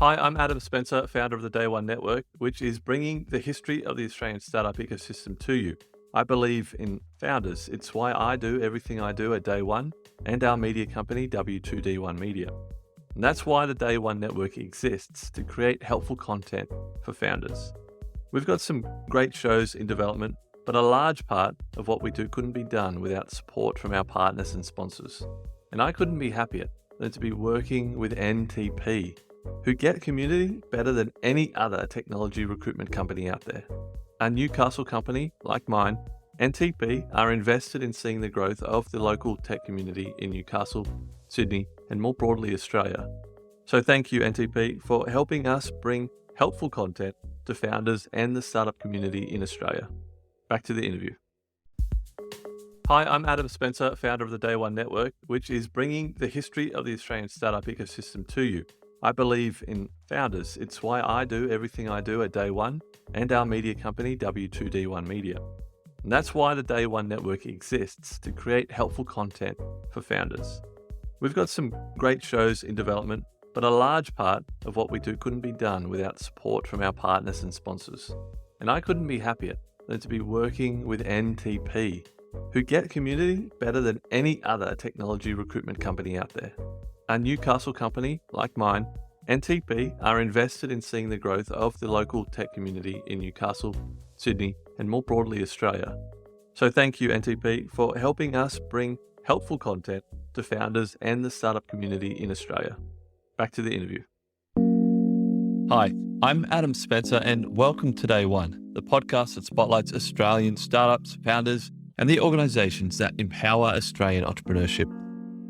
Hi, I'm Adam Spencer, founder of the Day One Network, which is bringing the history of the Australian startup ecosystem to you. I believe in founders. It's why I do everything I do at Day One and our media company, W2D1 Media. And that's why the Day One Network exists, to create helpful content for founders. We've got some great shows in development, but a large part of what we do couldn't be done without support from our partners and sponsors. And I couldn't be happier than to be working with NTP, who get community better than any other technology recruitment company out there. A Newcastle company like mine, NTP are invested in seeing the growth of the local tech community in Newcastle, Sydney, and more broadly Australia. So thank you, NTP, for helping us bring helpful content to founders and the startup community in Australia. Back to the interview. Hi, I'm Adam Spencer, founder of the Day One Network, which is bringing the history of the Australian startup ecosystem to you. I believe in founders. It's why I do everything I do at Day One and our media company, W2D1 Media. And that's why the Day One Network exists, to create helpful content for founders. We've got some great shows in development, but a large part of what we do couldn't be done without support from our partners and sponsors. And I couldn't be happier than to be working with NTP, who get community better than any other technology recruitment company out there. A Newcastle company like mine, NTP are invested in seeing the growth of the local tech community in Newcastle, Sydney, and more broadly Australia. So thank you, NTP, for helping us bring helpful content to founders and the startup community in Australia. Back to the interview. Hi, I'm Adam Spencer, and welcome to Day One, the podcast that spotlights Australian startups, founders, and the organisations that empower Australian entrepreneurship.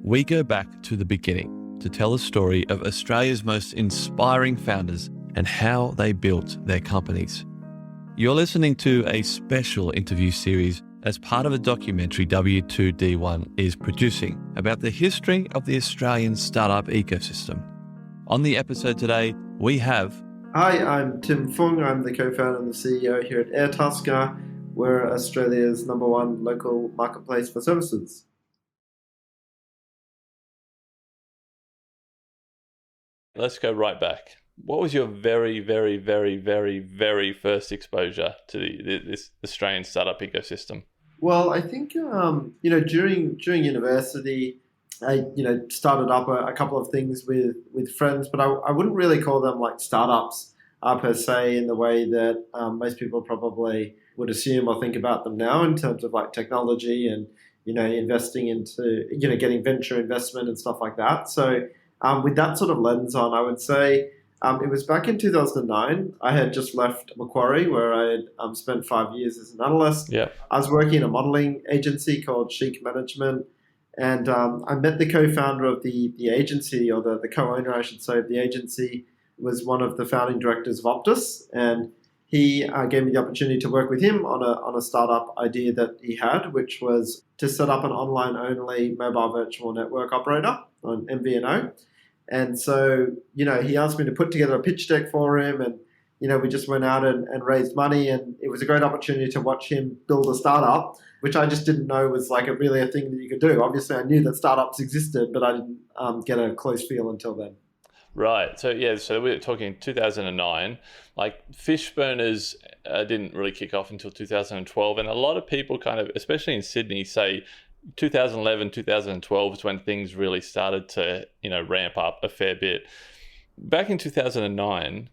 We go back to the beginning to tell the story of Australia's most inspiring founders and how they built their companies. You're listening to a special interview series as part of a documentary W2D1 is producing about the history of the Australian startup ecosystem. On the episode today, we have... Hi, I'm Tim Fung. I'm the co-founder and the CEO here at Airtasker. We're Australia's #1 local marketplace for services. Let's go right back. What was your very first exposure to this Australian startup ecosystem? Well, I think during university, I started up a couple of things with friends, but I wouldn't really call them like startups per se in the way that most people probably would assume or think about them now in terms of like technology and investing into getting venture investment and stuff like that. So with that sort of lens on, I would say it was back in 2009. I had just left Macquarie, where I had spent 5 years as an analyst. Yeah. I was working in a modelling agency called Chic Management, and I met the co-founder of the agency, or the co-owner, I should say, of the agency, was one of the founding directors of Optus, and he gave me the opportunity to work with him on a startup idea that he had, which was to set up an online-only mobile virtual network operator on MVNO. And so, he asked me to put together a pitch deck for him, and, we just went out and raised money, and it was a great opportunity to watch him build a startup, which I just didn't know was like really a thing that you could do. Obviously, I knew that startups existed, but I didn't get a close feel until then. Right. So we're talking 2009. Like fish burners didn't really kick off until 2012, and a lot of people kind of, especially in Sydney, say 2011, 2012 is when things really started to ramp up a fair bit. Back in 2009,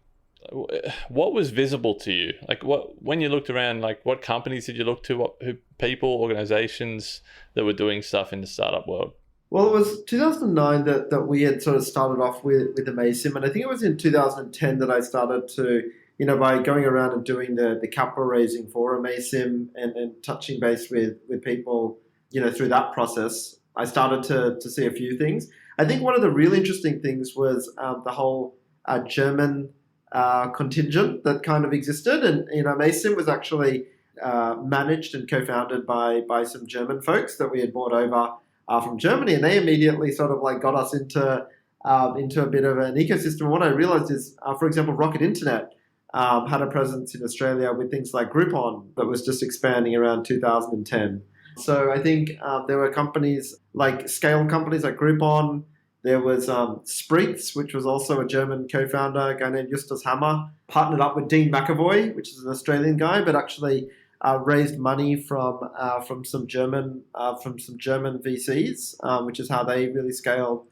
what was visible to you? Like when you looked around, like what companies did you look to? Who people, organizations that were doing stuff in the startup world? Well, it was 2009 that we had sort of started off with Amasim, and I think it was in 2010 that I started to, by going around and doing the capital raising for Amasim and touching base with people, through that process, I started to see a few things. I think one of the really interesting things was the whole German contingent that kind of existed, and Amasim was actually managed and co-founded by some German folks that we had brought over from Germany, and they immediately sort of like got us into a bit of an ecosystem. And what I realized is, for example, Rocket Internet had a presence in Australia with things like Groupon that was just expanding around 2010. So I think there were companies like scale companies like Groupon, There was Spritz, which was also a German co-founder, a guy named Justus Hammer, partnered up with Dean McAvoy, which is an Australian guy, but actually raised money from some German VCs, which is how they really scaled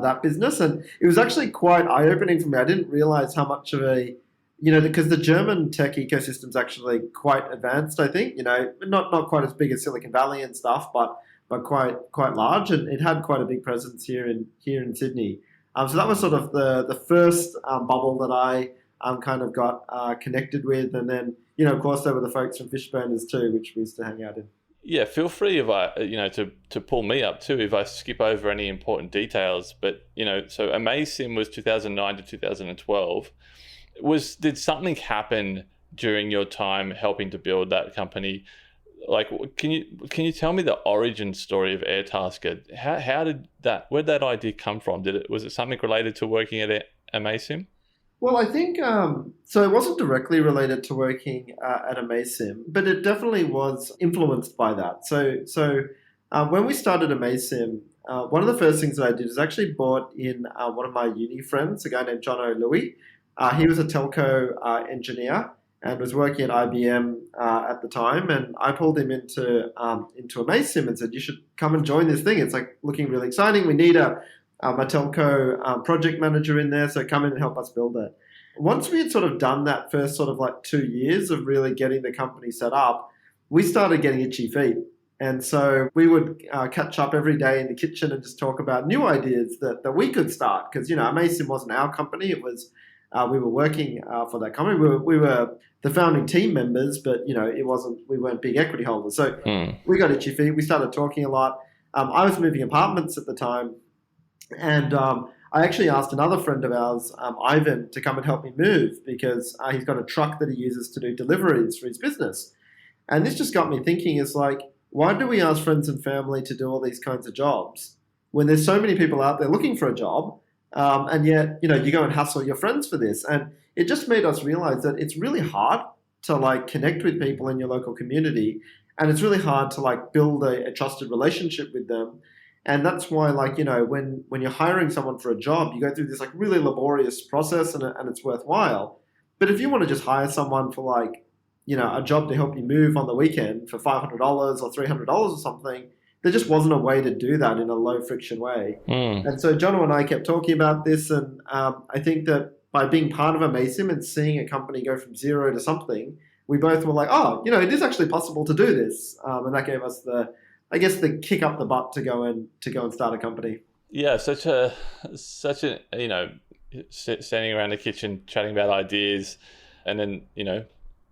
that business. And it was actually quite eye-opening for me. I didn't realize how much of a because the German tech ecosystem is actually quite advanced. I think not quite as big as Silicon Valley and stuff, but quite large, and it had quite a big presence here in Sydney. So that was sort of the first bubble that I kind of got connected with, and then of course there were the folks from Fishburners too, which we used to hang out in. Yeah, feel free if I to pull me up too if I skip over any important details. But so Amazsim was 2009 to 2012. Did something happen during your time helping to build that company? Like, can you tell me the origin story of Airtasker? Where'd that idea come from? Was it something related to working at Amazsim? Well, I think so. It wasn't directly related to working at Amazsim, but it definitely was influenced by that. So when we started Amazsim, one of the first things that I did is actually brought in one of my uni friends, a guy named John O'Louis. He was a telco engineer and was working at IBM at the time, and I pulled him into Amazsim and said, "You should come and join this thing. It's like looking really exciting. We need a telco project manager in there, so come in and help us build it." Once we had sort of done that first sort of like 2 years of really getting the company set up, we started getting itchy feet. And so we would catch up every day in the kitchen and just talk about new ideas that we could start. Because, Amazsim wasn't our company. It was, we were working for that company. We were the founding team members, but, we weren't big equity holders. So we got itchy feet. We started talking a lot. I was moving apartments at the time. And I actually asked another friend of ours, Ivan, to come and help me move because he's got a truck that he uses to do deliveries for his business. And this just got me thinking, is like, why do we ask friends and family to do all these kinds of jobs when there's so many people out there looking for a job, and yet, you go and hassle your friends for this? And it just made us realize that it's really hard to like connect with people in your local community, and it's really hard to like build a trusted relationship with them. And that's why, like, when you're hiring someone for a job, you go through this like really laborious process, and it's worthwhile. But if you want to just hire someone for like, a job to help you move on the weekend for $500 or $300 or something, there just wasn't a way to do that in a low friction way. And so Jono and I kept talking about this, and I think that by being part of Amazsim and seeing a company go from zero to something, we both were like, oh, it is actually possible to do this, and that gave us the kick up the butt to go and start a company. Yeah, such a standing around the kitchen chatting about ideas, and then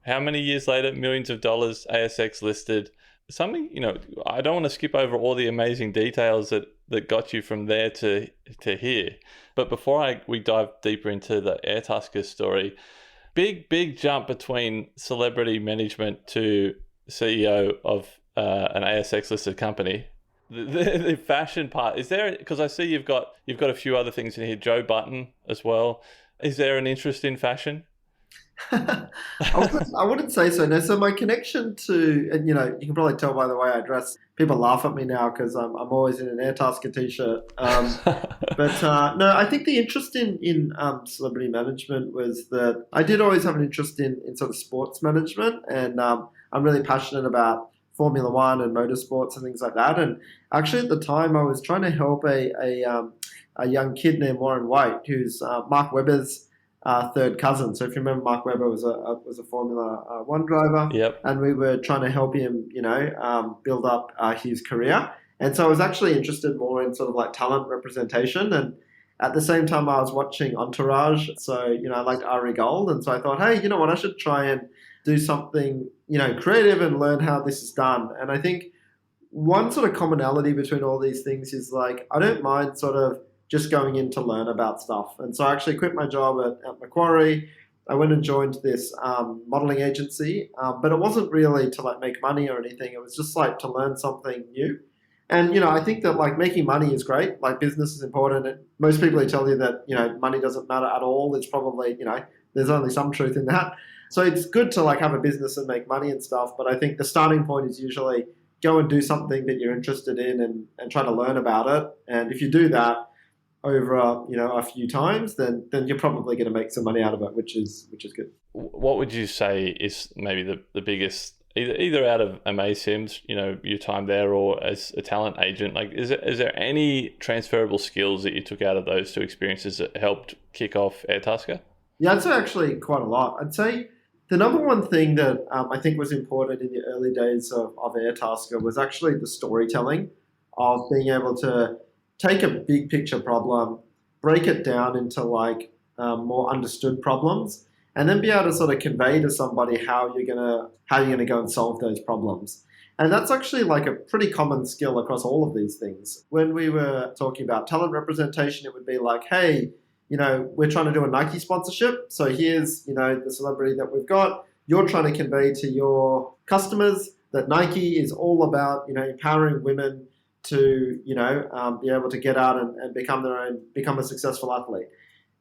how many years later, millions of dollars, ASX listed. Something, I don't want to skip over all the amazing details that got you from there to here. But before we dive deeper into the Airtasker story, big jump between celebrity management to CEO of an ASX listed company. The fashion part, is there, because I see you've got a few other things in here, Joe Button as well. Is there an interest in fashion? I wouldn't say so. No. So my connection to, and you can probably tell by the way I dress, people laugh at me now because I'm always in an Airtasker t-shirt. But no, I think the interest in celebrity management was that I did always have an interest in sort of sports management, and I'm really passionate about Formula One and motorsports and things like that. And actually at the time I was trying to help a young kid named Warren White, who's Mark Webber's third cousin. So if you remember, Mark Webber was a Formula One driver. Yep. And we were trying to help him, build up his career. And so I was actually interested more in sort of like talent representation. And at the same time, I was watching Entourage. So, I liked Ari Gold. And so I thought, hey, you know what, I should try and do something, creative and learn how this is done. And I think one sort of commonality between all these things is like, I don't mind sort of just going in to learn about stuff. And so I actually quit my job at Macquarie. I went and joined this modeling agency, but it wasn't really to like make money or anything. It was just like to learn something new. And, I think that like making money is great. Like business is important. And most people who tell you that, money doesn't matter at all, it's probably, there's only some truth in that. So it's good to like have a business and make money and stuff. But I think the starting point is usually go and do something that you're interested in and try to learn about it. And if you do that, over a few times, then you're probably going to make some money out of it, which is good. What would you say is maybe the biggest, either out of Amaysim's, your time there, or as a talent agent? Like, is there any transferable skills that you took out of those two experiences that helped kick off Airtasker? Yeah, I'd say actually quite a lot. I'd say the number one thing that I think was important in the early days of Airtasker was actually the storytelling of being able to take a big picture problem, break it down into more understood problems, and then be able to sort of convey to somebody how you're gonna go and solve those problems. And that's actually like a pretty common skill across all of these things. When we were talking about talent representation, it would be like, hey, we're trying to do a Nike sponsorship. So here's, the celebrity that we've got. You're trying to convey to your customers that Nike is all about, empowering women to, be able to get out and become a successful athlete.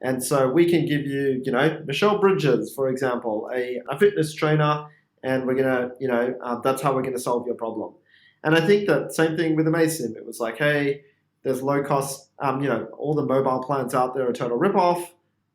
And so we can give you, Michelle Bridges, for example, a fitness trainer, and we're going to, that's how we're going to solve your problem. And I think that same thing with Amaysim. It was like, hey, there's low cost, all the mobile plans out there are a total ripoff.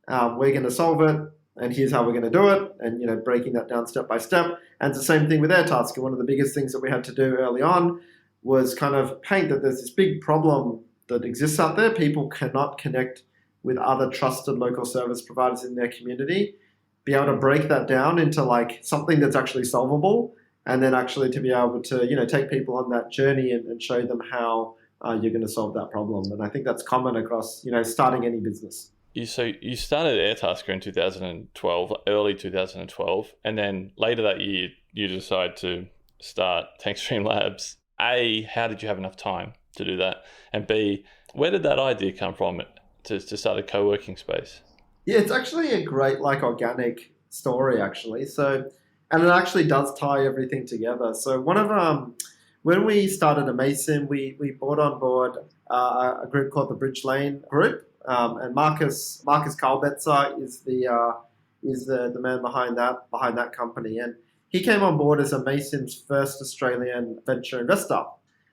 We're going to solve it, and here's how we're going to do it, and breaking that down step by step. And it's the same thing with Airtasker. One of the biggest things that we had to do early on was kind of paint that there's this big problem that exists out there. People cannot connect with other trusted local service providers in their community. Be able to break that down into like something that's actually solvable, and then actually to be able to take people on that journey and show them how you're going to solve that problem. And I think that's common across, starting any business. So you started Airtasker in 2012, early 2012, and then later that year, you decided to start Tankstream Labs. A, how did you have enough time to do that? And B, where did that idea come from to start a co-working space? Yeah, it's actually a great organic story, actually. So, and it actually does tie everything together. So when we started Amaysim, we brought on board a group called the Bridge Lane Group, and Marcus Karlbetzer is the man behind that company, and he came on board as Amaysim's first Australian venture investor.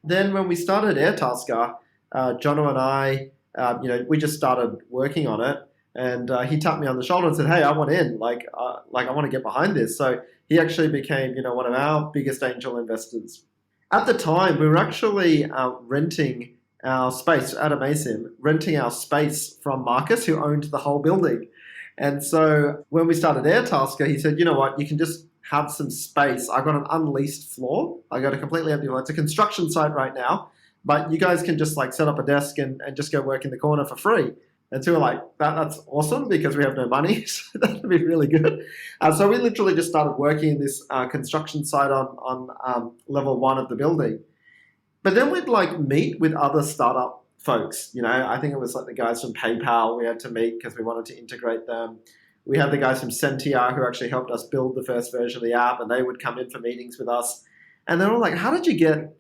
Then when we started Airtasker, Jono and I, we just started working on it, and he tapped me on the shoulder and said, "Hey, I want in. I want to get behind this." So he actually became one of our biggest angel investors. At the time, we were actually renting our space at Amaysim, renting our space from Marcus, who owned the whole building. And so when we started Airtasker, he said, "You know what? You can just have some space. I got an unleased floor. I got a completely empty floor. It's a construction site right now, but you guys can just set up a desk and just go work in the corner for free." And so we're like, that's awesome because we have no money. So that would be really good. So we literally just started working in this construction site on level 1 of the building. But then we'd meet with other startup folks. I think it was the guys from PayPal we had to meet because we wanted to integrate them. We had the guys from Sentia who actually helped us build the first version of the app, and they would come in for meetings with us. And they were like, "How did you get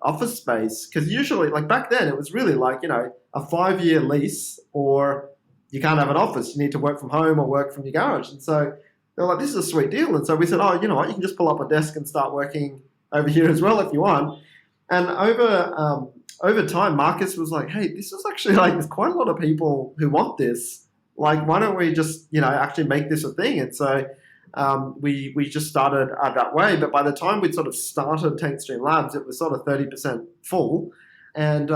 office space?" Because usually, back then, it was really a 5-year lease, or you can't have an office. You need to work from home or work from your garage. And so they were like, "This is a sweet deal." And so we said, "Oh, you know what? You can just pull up a desk and start working over here as well if you want." And over time, Marcus was like, "Hey, this is actually there's quite a lot of people who want this. Why don't we just actually make this a thing?" And so we just started that way. But by the time we'd sort of started Tankstream Labs, it was sort of 30% full. And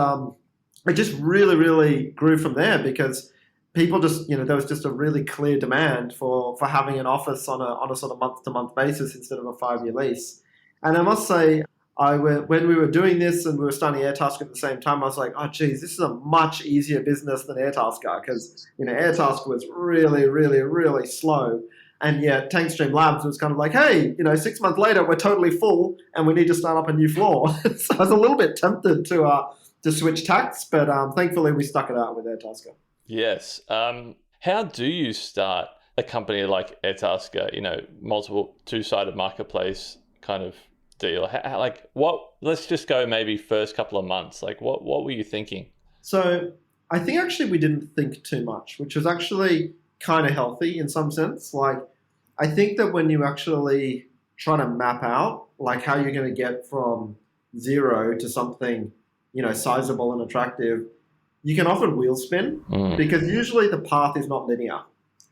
it just really, really grew from there because people just, there was just a really clear demand for having an office on a sort of month-to-month basis instead of a 5-year lease. And I must say, when we were doing this and we were starting Airtasker at the same time, I was like, "Oh, geez, this is a much easier business than Airtasker," because Airtasker was really, really, really slow. And yet Tankstream Labs was kind of like, "Hey, 6 months later, we're totally full and we need to start up a new floor." So I was a little bit tempted to switch tacks, but thankfully we stuck it out with Airtasker. Yes. How do you start a company like Airtasker, multiple two-sided marketplace kind of deal? Let's just go maybe first couple of months. What were you thinking? So I think actually we didn't think too much, which was actually kind of healthy in some sense. I think that when you actually try to map out how you're going to get from zero to something, sizable and attractive, you can often wheel spin because usually the path is not linear.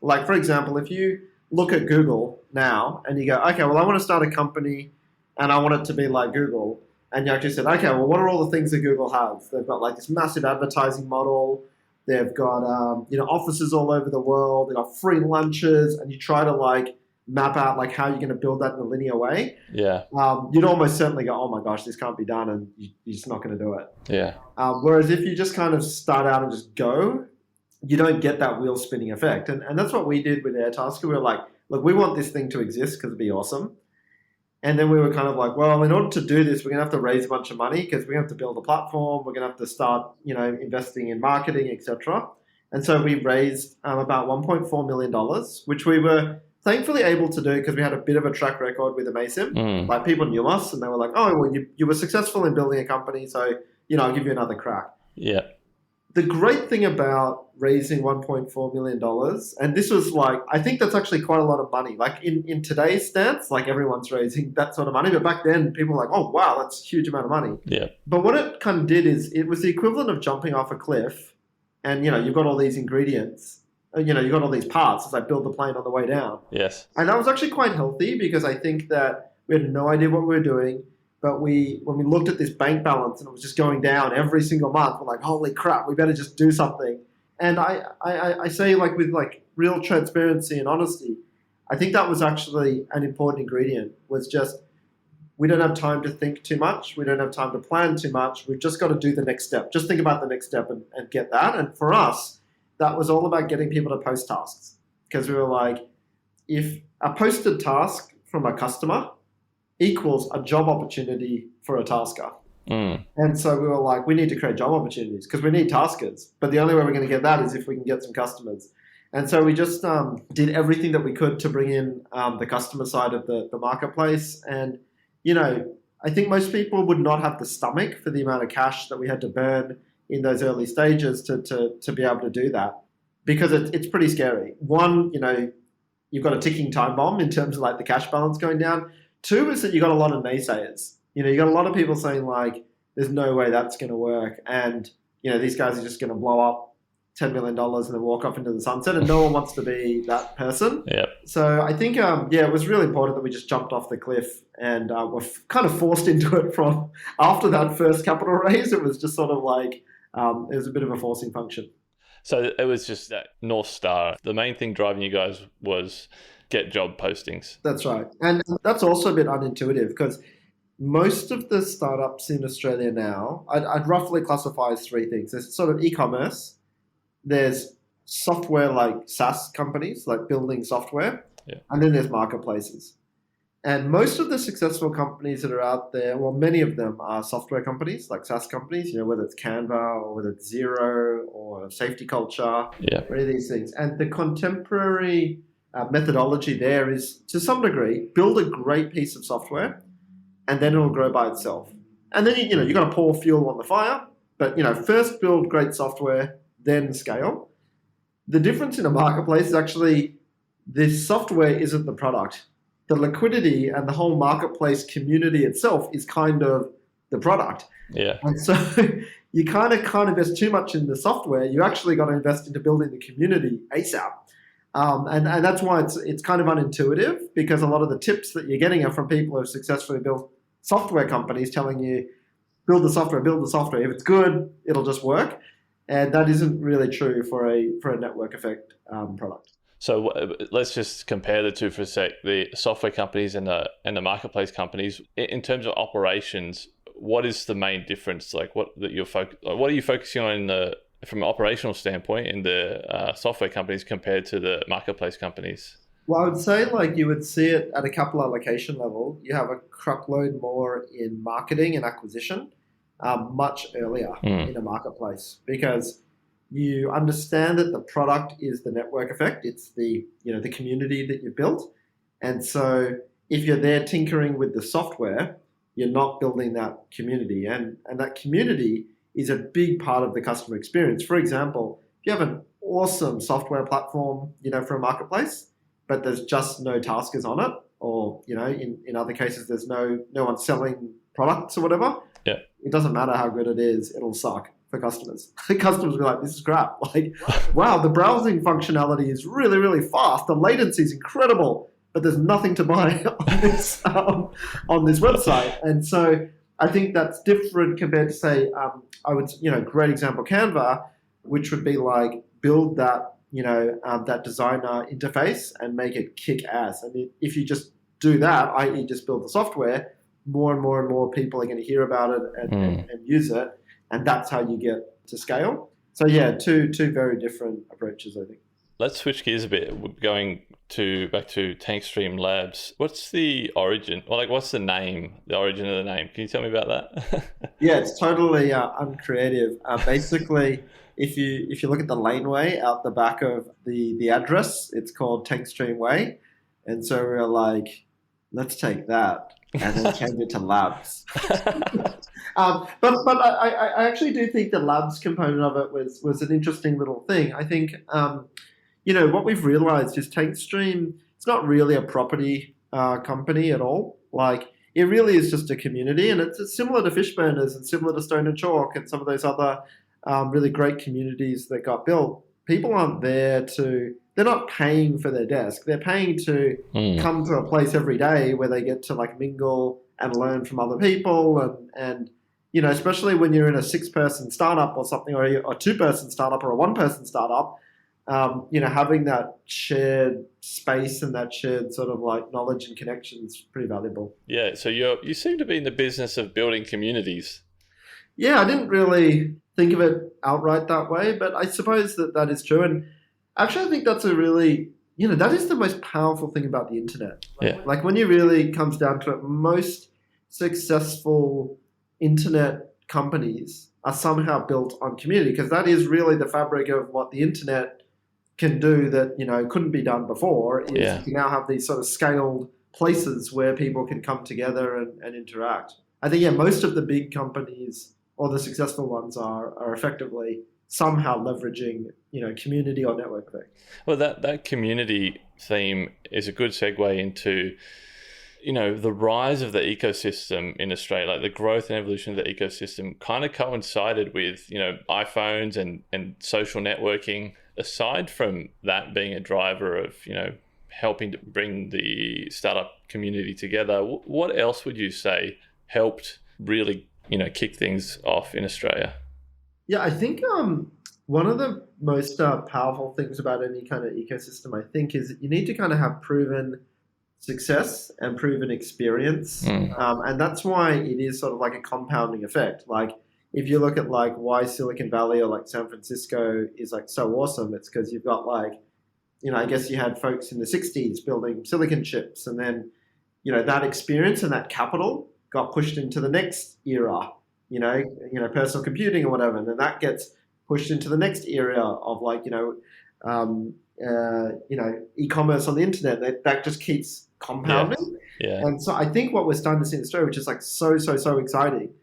Like, for example, if you look at Google now and you go, okay, well, I want to start a company and I want it to be like Google. And you actually said, okay, well, what are all the things that Google has? They've got like this massive advertising model. They've got, offices all over the world. They've got free lunches. And you try to like map out like how you're going to build that in a linear way. Yeah. You'd almost certainly go, oh my gosh, this can't be done. And you're just not going to do it. Yeah. Whereas if you just kind of start out and just go, you don't get that wheel spinning effect. And that's what we did with Airtasker. We were like, look, we want this thing to exist because it'd be awesome. And then we were kind of like, well, in order to do this, we're going to have to raise a bunch of money because we're going to have to build a platform. We're going to have to start, investing in marketing, etc. And so we raised about $1.4 million, which we were thankfully able to do because we had a bit of a track record with Amasim. Like people knew us and they were like, oh, well, you were successful in building a company. So, I'll give you another crack. Yeah. The great thing about raising $1.4 million, and this was like, I think that's actually quite a lot of money. Like in today's stance, like everyone's raising that sort of money. But back then, people were like, oh, wow, that's a huge amount of money. Yeah. But what it kind of did is it was the equivalent of jumping off a cliff and, you've got all these ingredients, you've got all these parts as I build the plane on the way down. Yes. And that was actually quite healthy because I think that we had no idea what we were doing. But when we looked at this bank balance and it was just going down every single month, we're like, holy crap, we better just do something. And I say like with like real transparency and honesty, I think that was actually an important ingredient was just, we don't have time to think too much. We don't have time to plan too much. We've just got to do the next step. Just think about the next step and get that. And for us, that was all about getting people to post tasks because we were like, if a posted task from a customer equals a job opportunity for a tasker. And so we were like, we need to create job opportunities because we need taskers. But the only way we're going to get that is if we can get some customers. And so we just did everything that we could to bring in the customer side of the marketplace. And, I think most people would not have the stomach for the amount of cash that we had to burn in those early stages to be able to do that because it's pretty scary. One, you've got a ticking time bomb in terms of like the cash balance going down. Two is that you got a lot of naysayers. You got a lot of people saying like, there's no way that's going to work. And, these guys are just going to blow up $10 million and then walk off into the sunset. And no one wants to be that person. Yep. So I think, it was really important that we just jumped off the cliff and were kind of forced into it from after that first capital raise. It was just sort of like, it was a bit of a forcing function. So it was just that North Star. The main thing driving you guys was get job postings. That's right. And that's also a bit unintuitive because most of the startups in Australia now, I'd roughly classify as three things. There's sort of e-commerce, there's software like SaaS companies, like building software, and then there's marketplaces. And most of the successful companies that are out there, well, many of them are software companies, like SaaS companies, whether it's Canva or whether it's Xero or Safety Culture, or any of these things. And the contemporary methodology there is, to some degree, build a great piece of software and then it'll grow by itself. And then, you've got to pour fuel on the fire, but, first build great software, then scale. The difference in a marketplace is actually the software isn't the product. The liquidity and the whole marketplace community itself is kind of the product. Yeah. And so you can't invest too much in the software. You actually got to invest into building the community ASAP. And that's why it's kind of unintuitive because a lot of the tips that you're getting are from people who have successfully built software companies telling you, build the software. If it's good, it'll just work. And that isn't really true for a network effect product. So let's just compare the two for a sec. The software companies and the marketplace companies, in terms of operations, what is the main difference? Like what are you focusing on from an operational standpoint in the software companies compared to the marketplace companies? Well, I would say like you would see it at a capital allocation level. You have a truckload more in marketing and acquisition much earlier in a marketplace because you understand that the product is the network effect. It's the community that you've built. And so if you're there tinkering with the software, you're not building that community. And that community is a big part of the customer experience. For example, if you have an awesome software platform, for a marketplace, but there's just no taskers on it, or, in other cases, there's no one selling products or whatever, it doesn't matter how good it is, it'll suck. for customers. Customers will be like, this is crap. Like, wow, the browsing functionality is really, really fast. The latency is incredible, but there's nothing to buy on this website. And so I think that's different compared to, say, great example, Canva, which would be like build that, that designer interface and make it kick ass. And if you just do that, i.e. just build the software, more and more and more people are going to hear about it and use it. And that's how you get to scale. So yeah, two very different approaches, I think. Let's switch gears a bit, going back to Tankstream Labs. What's the origin, or like what's the origin of the name? Can you tell me about that? Yeah, it's totally uncreative. Basically, if you look at the laneway out the back of the address, it's called Tankstream Way. And so we're like, let's take that and then change it to Labs. But I actually do think the Labs component of it was an interesting little thing. I think what we've realized is Tankstream, it's not really a property company at all. Like, it really is just a community, and it's similar to Fishburners and similar to Stone and Chalk and some of those other really great communities that got built. People aren't there they're not paying for their desk. They're paying to come to a place every day where they get to like mingle and learn from other people. And especially when you're in a 6-person startup or something, or a 2-person startup or a 1-person startup, having that shared space and that shared sort of like knowledge and connection is pretty valuable. Yeah. So you seem to be in the business of building communities. Yeah, I didn't really think of it outright that way, but I suppose that is true. And actually, I think that's a really, that is the most powerful thing about the internet. Like when it really comes down to it, most successful internet companies are somehow built on community, because that is really the fabric of what the internet can do that, couldn't be done before. You can now have these sort of scaled places where people can come together and interact. I think, most of the big companies or the successful ones are effectively somehow leveraging, community or network effect. Well, that community theme is a good segue into, the rise of the ecosystem in Australia. Like the growth and evolution of the ecosystem kind of coincided with, iPhones and social networking. Aside from that being a driver of, helping to bring the startup community together, what else would you say helped really, kick things off in Australia? Yeah, I think one of the most powerful things about any kind of ecosystem, I think, is that you need to kind of have proven success and proven experience. And that's why it is sort of like a compounding effect. Like if you look at like why Silicon Valley or like San Francisco is like so awesome, it's because you've got like, I guess you had folks in the 60s building silicon chips, and then, that experience and that capital got pushed into the next era, personal computing or whatever. And then that gets pushed into the next area of like, e-commerce on the internet. That just keeps compounding. Yeah. And so I think what we're starting to see in Australia, which is like so exciting,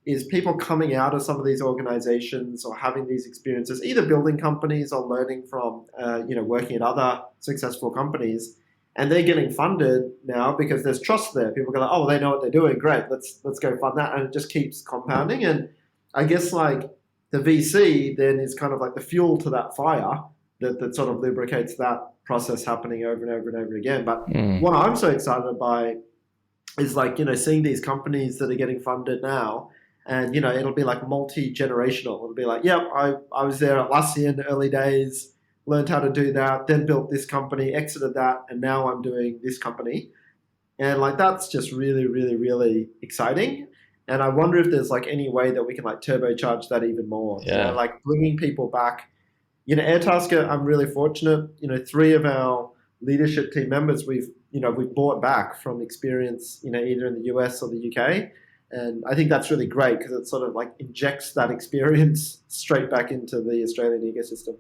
is people coming out of some of these organizations or having these experiences, either building companies or learning from, working at other successful companies. And they're getting funded now because there's trust there. People go like, oh, they know what they're doing. Great. Let's go fund that. And it just keeps compounding. And I guess like the VC then is kind of like the fuel to that fire that sort of lubricates that process happening over and over and over again. But what I'm so excited by is like, seeing these companies that are getting funded now, and, it'll be like multi-generational. It'll be like, yep, I was there at Atlassian early days, learned how to do that, then built this company, exited that, and now I'm doing this company. And like that's just really, really, really exciting. And I wonder if there's like any way that we can like turbocharge that even more. Like bringing people back. Airtasker, I'm really fortunate. 3 of our leadership team members we've brought back from experience, either in the US or the UK. And I think that's really great because it sort of like injects that experience straight back into the Australian ecosystem.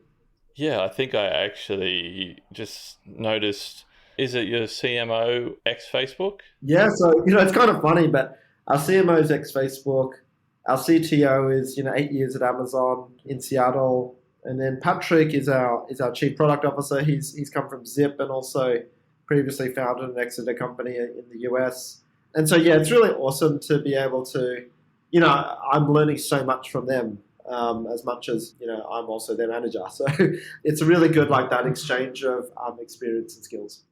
Yeah, I think I actually just noticed, is it your CMO ex-Facebook? Yeah, so, it's kind of funny, but our CMO is ex-Facebook. Our CTO is, 8 years at Amazon in Seattle. And then Patrick is our chief product officer. He's come from Zip and also previously founded and exited a company in the US. And so, yeah, it's really awesome to be able to, I'm learning so much from them as much as I'm also their manager. So it's really good, like that exchange of experience and skills.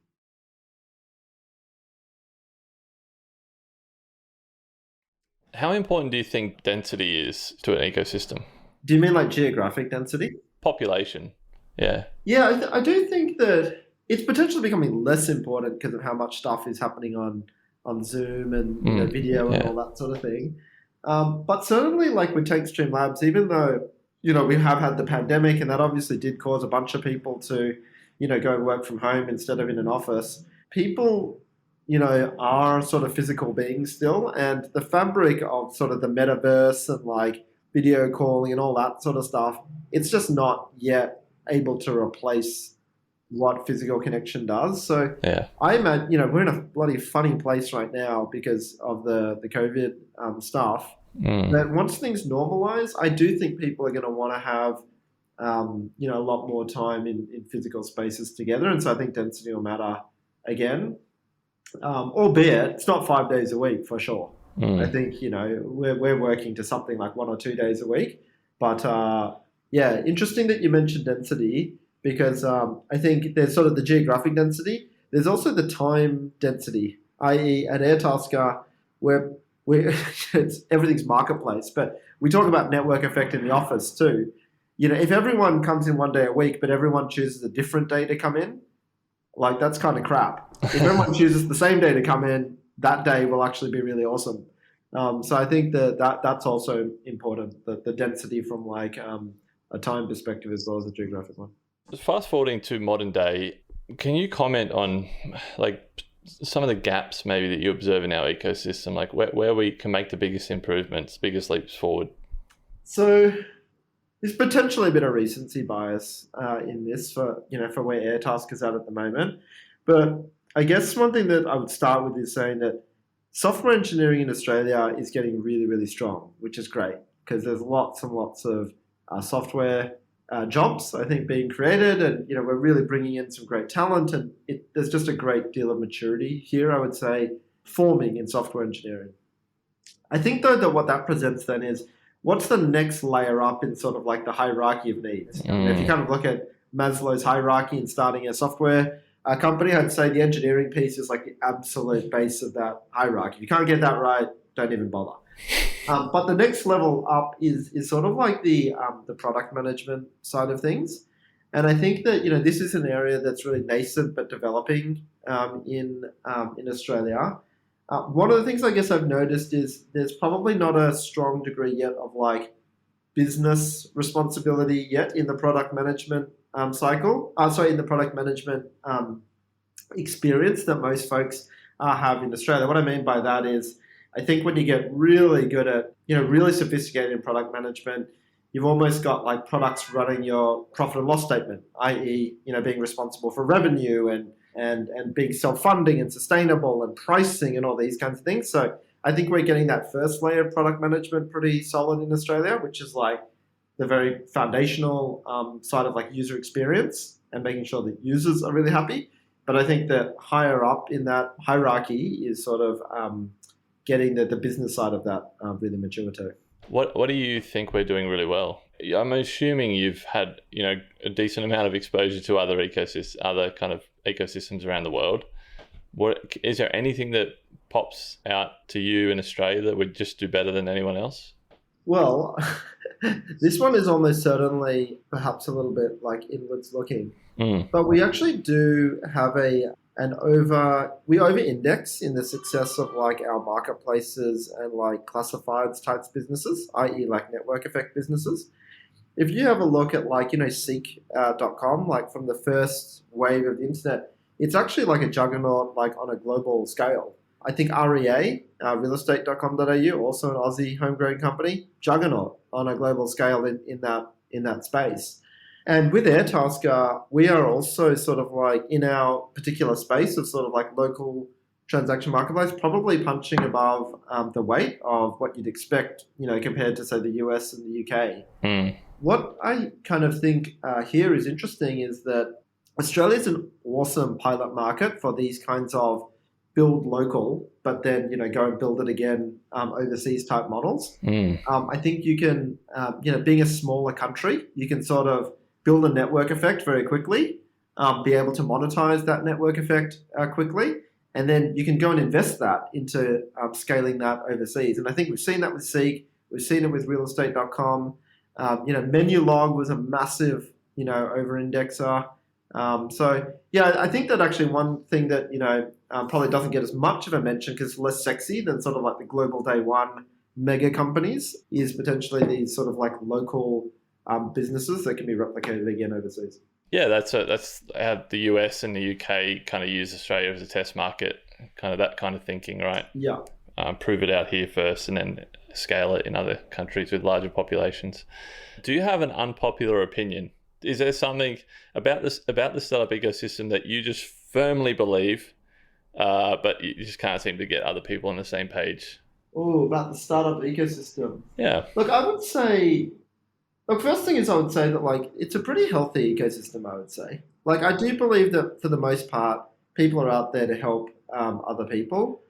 How important do you think density is to an ecosystem? Do you mean like geographic density? Population. Yeah. Yeah, I do think that it's potentially becoming less important because of how much stuff is happening on Zoom and video and all that sort of thing. But certainly, like with TakeStream Labs, even though we have had the pandemic, and that obviously did cause a bunch of people to go and work from home instead of in an office, people are sort of physical beings still, and the fabric of sort of the metaverse and like video calling and all that sort of stuff, it's just not yet able to replace what physical connection does. So Yeah. I imagine, we're in a bloody funny place right now because of the COVID stuff. But once things normalize, I do think people are going to want to have, a lot more time in physical spaces together. And so I think density will matter again, albeit it's not 5 days a week for sure. I think, we're working to something like 1 or 2 days a week. But yeah, interesting that you mentioned density, because I think there's sort of the geographic density. There's also the time density, i.e. at Airtasker, where everything's marketplace. But we talk about network effect in the office too. If everyone comes in 1 day a week, but everyone chooses a different day to come in, like that's kind of crap. If everyone chooses the same day to come in, that day will actually be really awesome. So I think that's also important, the density from like a time perspective as well as a geographic one. Fast forwarding to modern day, can you comment on like some of the gaps maybe that you observe in our ecosystem, like where we can make the biggest improvements, biggest leaps forward? So there's potentially a bit of recency bias in this for where Airtasker is at the moment. But I guess one thing that I would start with is saying that software engineering in Australia is getting really, really strong, which is great because there's lots and lots of software jobs, I think, being created, and we're really bringing in some great talent, and there's just a great deal of maturity here, I would say, forming in software engineering. I think, though, that what that presents then is what's the next layer up in sort of like the hierarchy of needs. If you kind of look at Maslow's hierarchy in starting a software company, I'd say the engineering piece is like the absolute base of that hierarchy. If you can't get that right, don't even bother. But the next level up is sort of like the product management side of things. And I think that this is an area that's really nascent but developing in Australia. One of the things I guess I've noticed is there's probably not a strong degree yet of like business responsibility yet in the product management cycle. In the product management experience that most folks have in Australia. What I mean by that is, I think when you get really good at, really sophisticated product management, you've almost got like products running your profit and loss statement, i.e., being responsible for revenue and being self-funding and sustainable and pricing and all these kinds of things. So I think we're getting that first layer of product management pretty solid in Australia, which is like the very foundational side of like user experience and making sure that users are really happy. But I think that higher up in that hierarchy is sort of getting the business side of that really mature too. What do you think we're doing really well? I'm assuming you've had a decent amount of exposure to other kind of ecosystems around the world. Is there anything that pops out to you in Australia that would just do better than anyone else? Well, this one is almost certainly perhaps a little bit like inwards looking, but we actually do have we over-index in the success of like our marketplaces and like classifieds types businesses, i.e. like network effect businesses. If you have a look at like, Seek.com, like from the first wave of the internet, it's actually like a juggernaut like on a global scale. I think REA, realestate.com.au, also an Aussie homegrown company, juggernaut on a global scale in that space. And with Airtasker, we are also sort of like in our particular space of sort of like local transaction marketplace, probably punching above the weight of what you'd expect, compared to say the US and the UK. What I kind of think here is interesting is that Australia is an awesome pilot market for these kinds of build local, but then go and build it again overseas type models. I think you can, being a smaller country, you can sort of build a network effect very quickly, be able to monetize that network effect quickly, and then you can go and invest that into scaling that overseas. And I think we've seen that with Seek, we've seen it with realestate.com. Menulog was a massive, over-indexer. I think that actually one thing that, probably doesn't get as much of a mention because it's less sexy than sort of like the global day one mega companies is potentially these sort of like local businesses that can be replicated again overseas. Yeah, that's how the US and the UK kind of use Australia as a test market, kind of that kind of thinking, right? Yeah. Prove it out here first and then scale it in other countries with larger populations. Do you have an unpopular opinion? Is there something about the startup ecosystem that you just firmly believe, but you just can't seem to get other people on the same page? Oh, about the startup ecosystem. Yeah. Look, I would say, first thing is I would say that like it's a pretty healthy ecosystem, I would say. Like I do believe that for the most part, people are out there to help other people.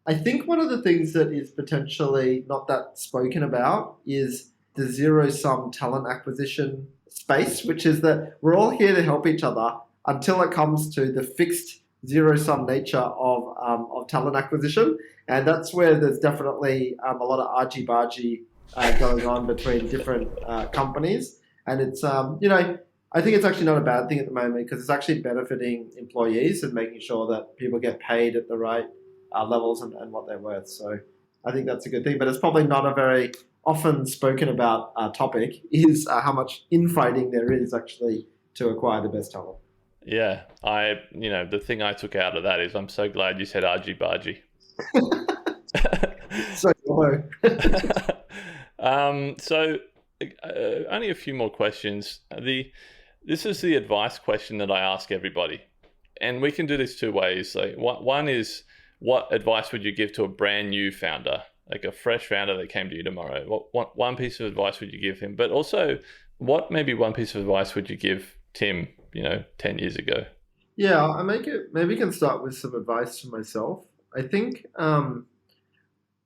I think one of the things that is potentially not that spoken about is the zero-sum talent acquisition space, which is that we're all here to help each other until it comes to the fixed zero-sum nature of talent acquisition. And that's where there's definitely a lot of argy-bargy going on between different companies. And it's, I think it's actually not a bad thing at the moment because it's actually benefiting employees and making sure that people get paid at the right levels and what they're worth. So I think that's a good thing, but it's probably not a very often spoken about topic is how much infighting there is actually to acquire the best talent. Yeah, the thing I took out of that is I'm so glad you said argy-bargy. So low. So only a few more questions. This is the advice question that I ask everybody, and we can do this two ways. Like one is, what advice would you give to a brand new founder, like a fresh founder that came to you tomorrow? What one piece of advice would you give him? But also, what maybe one piece of advice would you give Tim, 10 years ago? Yeah, I maybe can start with some advice for myself. I think, and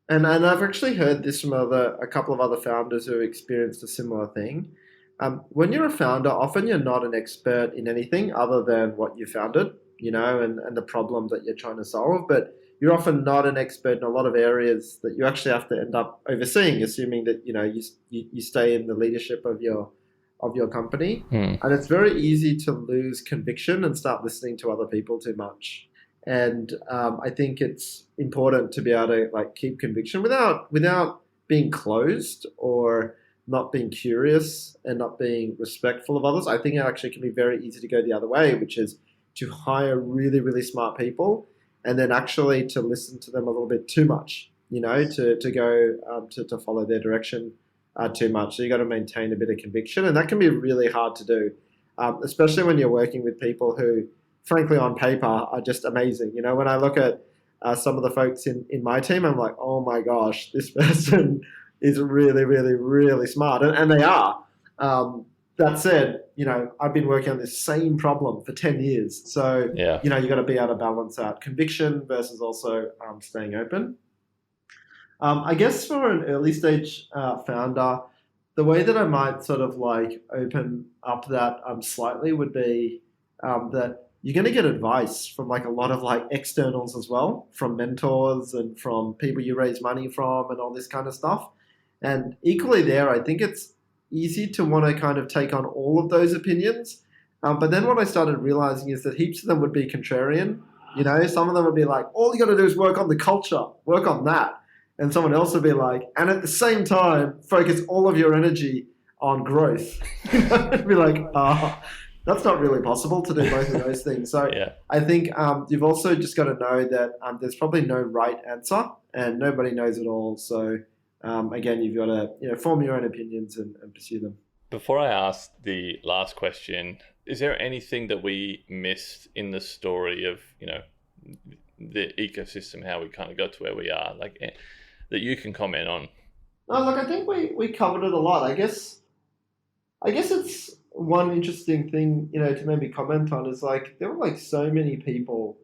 I've actually heard this from a couple of other founders who experienced a similar thing. When you're a founder, often you're not an expert in anything other than what you founded, and the problem that you're trying to solve. But you're often not an expert in a lot of areas that you actually have to end up overseeing, assuming that you stay in the leadership of your company. And it's very easy to lose conviction and start listening to other people too much. And I think it's important to be able to keep conviction without being closed or not being curious and not being respectful of others. I think it actually can be very easy to go the other way, which is to hire really, really smart people and then actually to listen to them a little bit too much, to go to follow their direction too much. So you got to maintain a bit of conviction, and that can be really hard to do, especially when you're working with people who, frankly, on paper are just amazing. When I look at some of the folks in my team, I'm like, oh my gosh, this person is really, really, really smart, and they are. That said, I've been working on this same problem for 10 years. So, yeah. You got to be able to balance out conviction versus also staying open. I guess for an early stage founder, the way that I might sort of open up that slightly would be that you're going to get advice from a lot of externals as well, from mentors and from people you raise money from and all this kind of stuff. And equally there, I think it's easy to want to kind of take on all of those opinions. But then what I started realizing is that heaps of them would be contrarian. Some of them would be like, all you got to do is work on the culture, work on that. And someone else would be like, and at the same time, focus all of your energy on growth. It'd be like, that's not really possible to do both of those things. So yeah. I think you've also just got to know that there's probably no right answer and nobody knows it all. So again, you've got to form your own opinions and pursue them. Before I ask the last question, is there anything that we missed in the story of the ecosystem, how we kind of got to where we are, that you can comment on? No, look, I think we covered it a lot. I guess it's one interesting thing to maybe comment on is there were so many people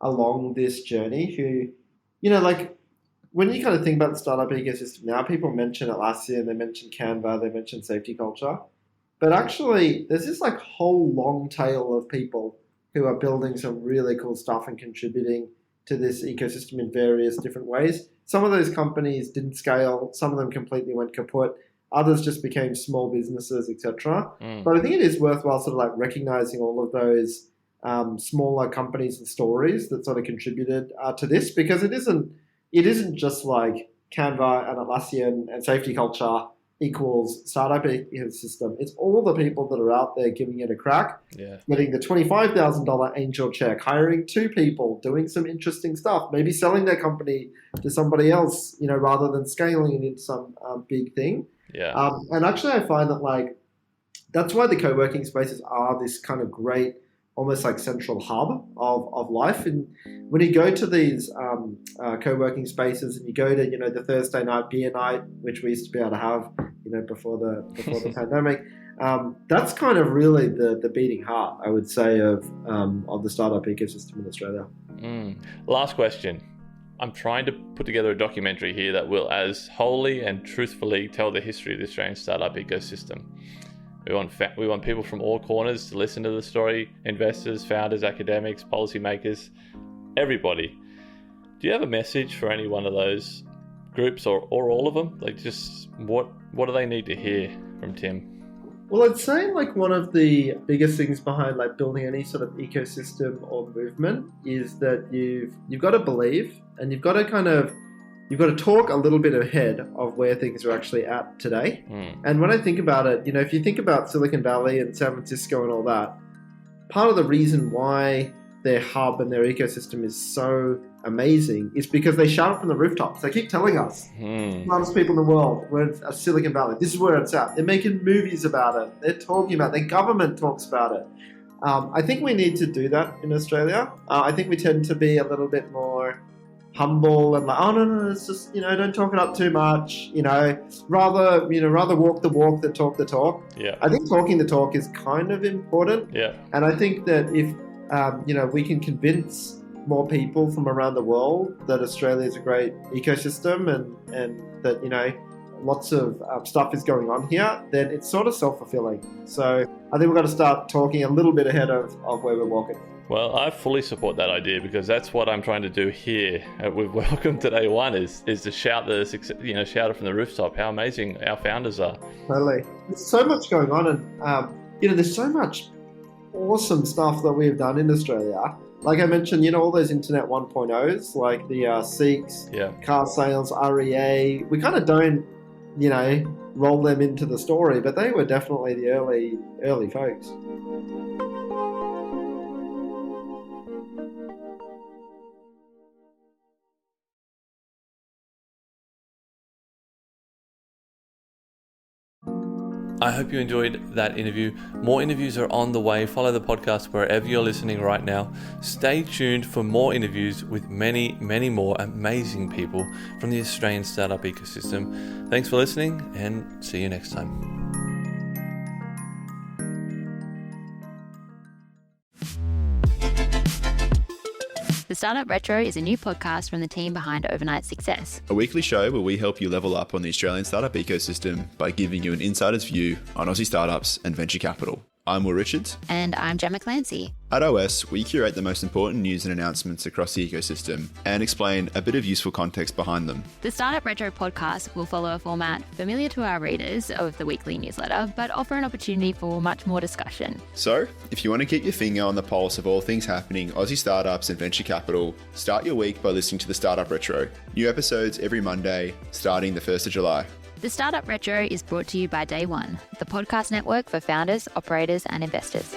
along this journey who, you know, like when you kind of think about the startup ecosystem now, people mention Atlassian, they mention Canva, they mention safety culture. But actually, there's this like whole long tail of people who are building some really cool stuff and contributing to this ecosystem in various different ways. Some of those companies didn't scale. Some of them completely went kaput. Others just became small businesses, etc. But I think it is worthwhile sort of like recognizing all of those smaller companies and stories that sort of contributed to this, because it isn't just like Canva and Atlassian and safety culture equals startup ecosystem. It's all the people that are out there giving it a crack, getting the $25,000 angel check, hiring 2 people, doing some interesting stuff, maybe selling their company to somebody else, you know, rather than scaling it into some big thing. And actually, I find that like that's why the co-working spaces are this kind of great, almost like central hub of life. And when you go to these co-working spaces and you go to, you know, the Thursday night beer night, which we used to be able to have, you know, before the pandemic, that's kind of really the beating heart, I would say, of the startup ecosystem in Australia. Last question. I'm trying to put together a documentary here that will as wholly and truthfully tell the history of the Australian startup ecosystem. We want people from all corners to listen to the story: investors, founders, academics, policymakers, everybody. Do you have a message for any one of those groups or all of them? Like, just what do they need to hear from Tim? Well, I'd say like one of the biggest things behind like building any sort of ecosystem or movement is that you've got to believe, and you've got to talk a little bit ahead of where things are actually at today. And when I think about it, you know, if you think about Silicon Valley and San Francisco and all that, part of the reason why their hub and their ecosystem is so amazing is because they shout it from the rooftops. They keep telling us, smartest people in the world, we're at Silicon Valley. This is where it's at. They're making movies about it. They're talking about it. Their government talks about it. I think we need to do that in Australia. I think we tend to be a little bit more humble and like, oh no, it's just, you know, don't talk it up too much, you know, rather walk the walk than talk the talk. I think talking the talk is kind of important. And I think that if you know, we can convince more people from around the world that Australia is a great ecosystem and that, you know, lots of stuff is going on here, then it's sort of self-fulfilling. So I think we've got to start talking a little bit ahead of where we're walking. Well, I fully support that idea, because that's what I'm trying to do here with Welcome to Day One is to shout it from the rooftop how amazing our founders are. Totally. There's so much going on, and you know, there's so much awesome stuff that we've done in Australia. Like I mentioned, you know, all those Internet 1.0s, like the Seeks, car sales, REA. We kind of don't, you know, roll them into the story, but they were definitely the early folks. I hope you enjoyed that interview. More interviews are on the way. Follow the podcast wherever you're listening right now. Stay tuned for more interviews with many, many more amazing people from the Australian startup ecosystem. Thanks for listening, and see you next time. The Startup Retro is a new podcast from the team behind Overnight Success. A weekly show where we help you level up on the Australian startup ecosystem by giving you an insider's view on Aussie startups and venture capital. I'm Will Richards. And I'm Gemma Clancy. At OS, we curate the most important news and announcements across the ecosystem and explain a bit of useful context behind them. The Startup Retro podcast will follow a format familiar to our readers of the weekly newsletter, but offer an opportunity for much more discussion. So, if you want to keep your finger on the pulse of all things happening Aussie startups and venture capital, start your week by listening to the Startup Retro. New episodes every Monday, starting the 1st of July. The Startup Retro is brought to you by Day One, the podcast network for founders, operators, and investors.